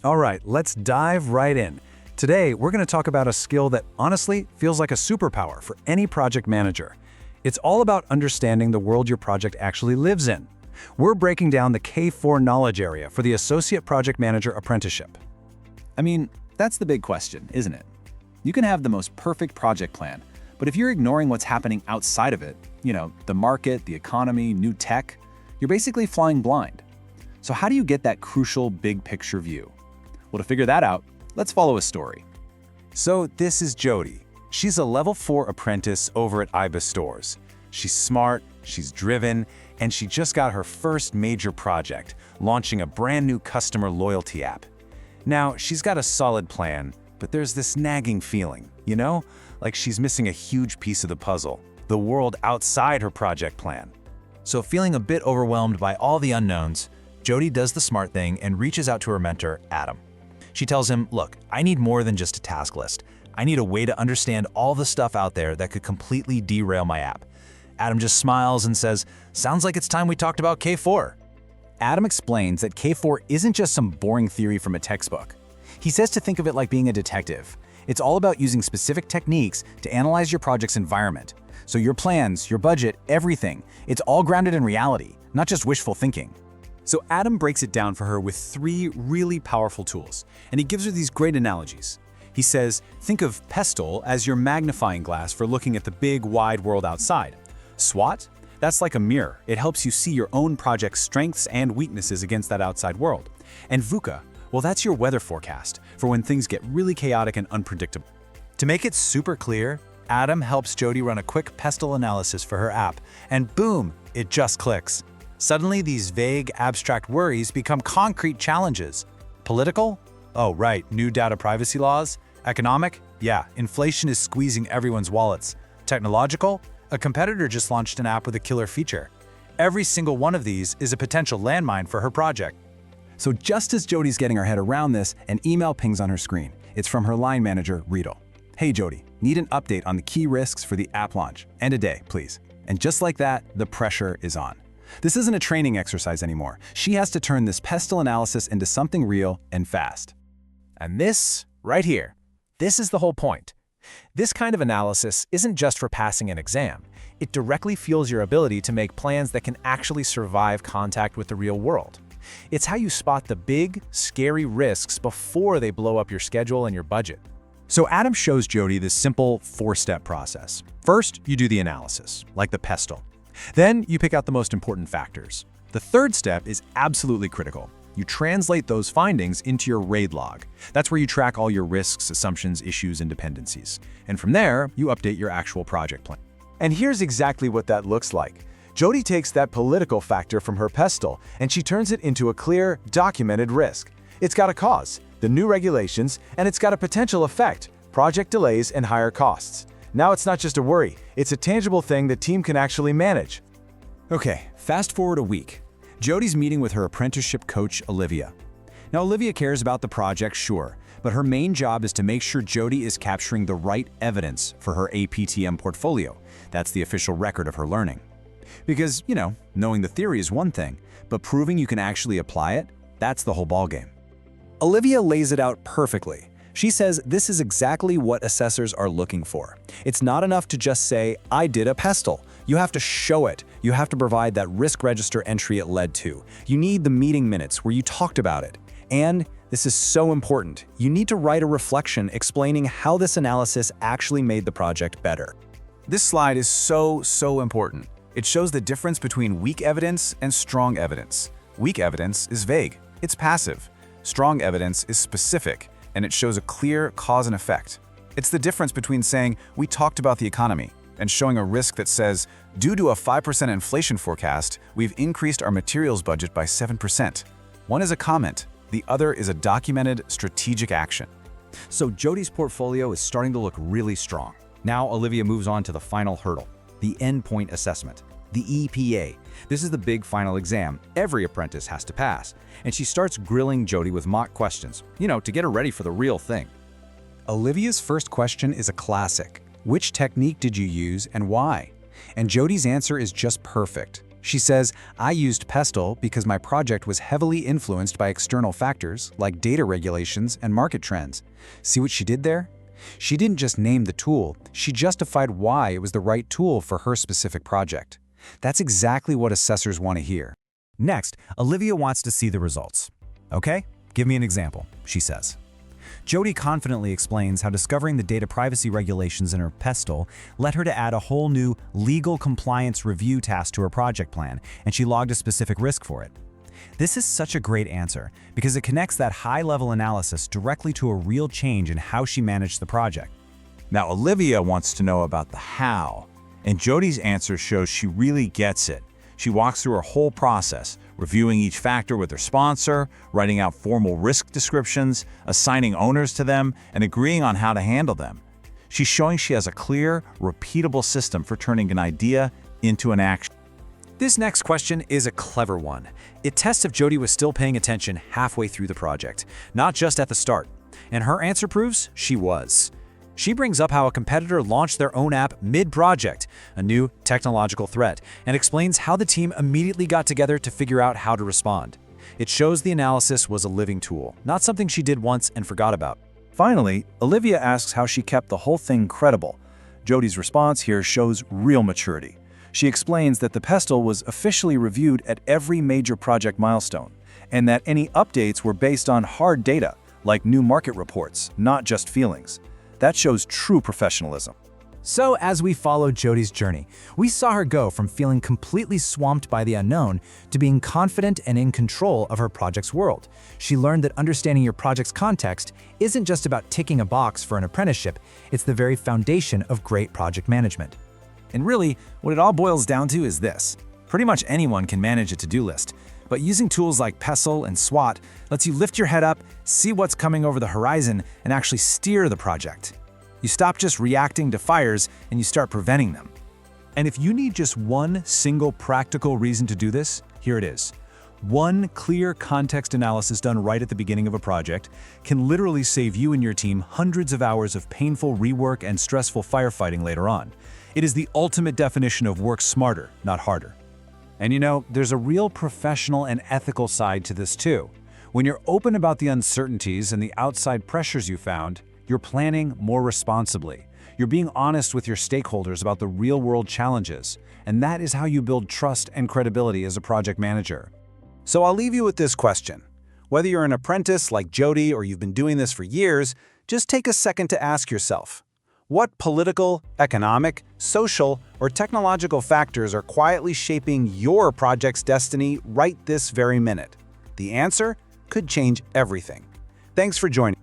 All right, let's dive right in. Today, we're going to talk about a skill that honestly feels like a superpower for any project manager. It's all about understanding the world your project actually lives in. We're breaking down the K4 knowledge area for the Associate Project Manager Apprenticeship. I mean, that's the big question, isn't it? You can have the most perfect project plan, but if you're ignoring what's happening outside of it, the market, the economy, new tech, you're basically flying blind. So how do you get that crucial big picture view? Well, to figure that out, let's follow a story. So this is Jody. She's a level 4 apprentice over at IBIS Stores. She's smart, she's driven, and she just got her first major project, launching a brand new customer loyalty app. Now, she's got a solid plan, but there's this nagging feeling, like she's missing a huge piece of the puzzle, the world outside her project plan. So feeling a bit overwhelmed by all the unknowns, Jody does the smart thing and reaches out to her mentor, Adam. She tells him, look, I need more than just a task list. I need a way to understand all the stuff out there that could completely derail my app. Adam just smiles and says, sounds like it's time we talked about K4. Adam explains that K4 isn't just some boring theory from a textbook. He says to think of it like being a detective. It's all about using specific techniques to analyze your project's environment. So your plans, your budget, everything, it's all grounded in reality, not just wishful thinking. So Adam breaks it down for her with 3 really powerful tools, and he gives her these great analogies. He says, think of PESTLE as your magnifying glass for looking at the big, wide world outside. SWOT? That's like a mirror. It helps you see your own project's strengths and weaknesses against that outside world. And VUCA? Well, that's your weather forecast for when things get really chaotic and unpredictable. To make it super clear, Adam helps Jody run a quick PESTLE analysis for her app, and boom, it just clicks. Suddenly, these vague, abstract worries become concrete challenges. Political? Oh, right, new data privacy laws. Economic? Yeah, inflation is squeezing everyone's wallets. Technological? A competitor just launched an app with a killer feature. Every single one of these is a potential landmine for her project. So just as Jody's getting her head around this, an email pings on her screen. It's from her line manager, Rito. Hey Jody, need an update on the key risks for the app launch. End of day, please. And just like that, the pressure is on. This isn't a training exercise anymore. She has to turn this PESTLE analysis into something real and fast. And this, right here, this is the whole point. This kind of analysis isn't just for passing an exam. It directly fuels your ability to make plans that can actually survive contact with the real world. It's how you spot the big, scary risks before they blow up your schedule and your budget. So Adam shows Jody this simple 4-step process. First, you do the analysis, like the PESTLE. Then you pick out the most important factors. The 3rd step is absolutely critical. You translate those findings into your RAID log. That's where you track all your risks, assumptions, issues, and dependencies. And from there, you update your actual project plan. And here's exactly what that looks like. Jody takes that political factor from her PESTLE and she turns it into a clear, documented risk. It's got a cause, the new regulations, and it's got a potential effect, project delays and higher costs. Now it's not just a worry, it's a tangible thing the team can actually manage. Okay, fast forward a week. Jody's meeting with her apprenticeship coach, Olivia. Now, Olivia cares about the project, sure, but her main job is to make sure Jody is capturing the right evidence for her APTM portfolio. That's the official record of her learning. Because, knowing the theory is one thing, but proving you can actually apply it, that's the whole ballgame. Olivia lays it out perfectly. She says this is exactly what assessors are looking for. It's not enough to just say, I did a PESTLE. You have to show it. You have to provide that risk register entry it led to. You need the meeting minutes where you talked about it. And this is so important. You need to write a reflection explaining how this analysis actually made the project better. This slide is so important. It shows the difference between weak evidence and strong evidence. Weak evidence is vague. It's passive. Strong evidence is specific, and it shows a clear cause and effect. It's the difference between saying, we talked about the economy, and showing a risk that says, due to a 5% inflation forecast, we've increased our materials budget by 7%. One is a comment, the other is a documented strategic action. So Jody's portfolio is starting to look really strong. Now Olivia moves on to the final hurdle, the endpoint assessment, the EPA. This is the big final exam every apprentice has to pass, and she starts grilling Jody with mock questions, to get her ready for the real thing. Olivia's first question is a classic. Which technique did you use and why? And Jody's answer is just perfect. She says, I used PESTLE because my project was heavily influenced by external factors like data regulations and market trends. See what she did there? She didn't just name the tool, she justified why it was the right tool for her specific project. That's exactly what assessors want to hear. Next, Olivia wants to see the results. Okay, give me an example, she says. Jody confidently explains how discovering the data privacy regulations in her PESTLE led her to add a whole new legal compliance review task to her project plan, and she logged a specific risk for it. This is such a great answer because it connects that high-level analysis directly to a real change in how she managed the project. Now, Olivia wants to know about the how, and Jody's answer shows she really gets it. She walks through her whole process, reviewing each factor with her sponsor, writing out formal risk descriptions, assigning owners to them, and agreeing on how to handle them. She's showing she has a clear, repeatable system for turning an idea into an action. This next question is a clever one. It tests if Jody was still paying attention halfway through the project, not just at the start. And her answer proves she was. She brings up how a competitor launched their own app mid-project, a new technological threat, and explains how the team immediately got together to figure out how to respond. It shows the analysis was a living tool, not something she did once and forgot about. Finally, Olivia asks how she kept the whole thing credible. Jody's response here shows real maturity. She explains that the PESTLE was officially reviewed at every major project milestone, and that any updates were based on hard data, like new market reports, not just feelings. That shows true professionalism. So as we followed Jody's journey, we saw her go from feeling completely swamped by the unknown to being confident and in control of her project's world. She learned that understanding your project's context isn't just about ticking a box for an apprenticeship, it's the very foundation of great project management. And really, what it all boils down to is this. Pretty much anyone can manage a to-do list, but using tools like PESTLE and SWOT lets you lift your head up, see what's coming over the horizon, and actually steer the project. You stop just reacting to fires and you start preventing them. And if you need just one single practical reason to do this, here it is. One clear context analysis done right at the beginning of a project can literally save you and your team hundreds of hours of painful rework and stressful firefighting later on. It is the ultimate definition of work smarter, not harder. And you know, there's a real professional and ethical side to this too. When you're open about the uncertainties and the outside pressures you found, you're planning more responsibly. You're being honest with your stakeholders about the real-world challenges, and that is how you build trust and credibility as a project manager. So I'll leave you with this question. Whether you're an apprentice like Jody or you've been doing this for years, just take a second to ask yourself, what political, economic, social, or technological factors are quietly shaping your project's destiny right this very minute? The answer could change everything. Thanks for joining.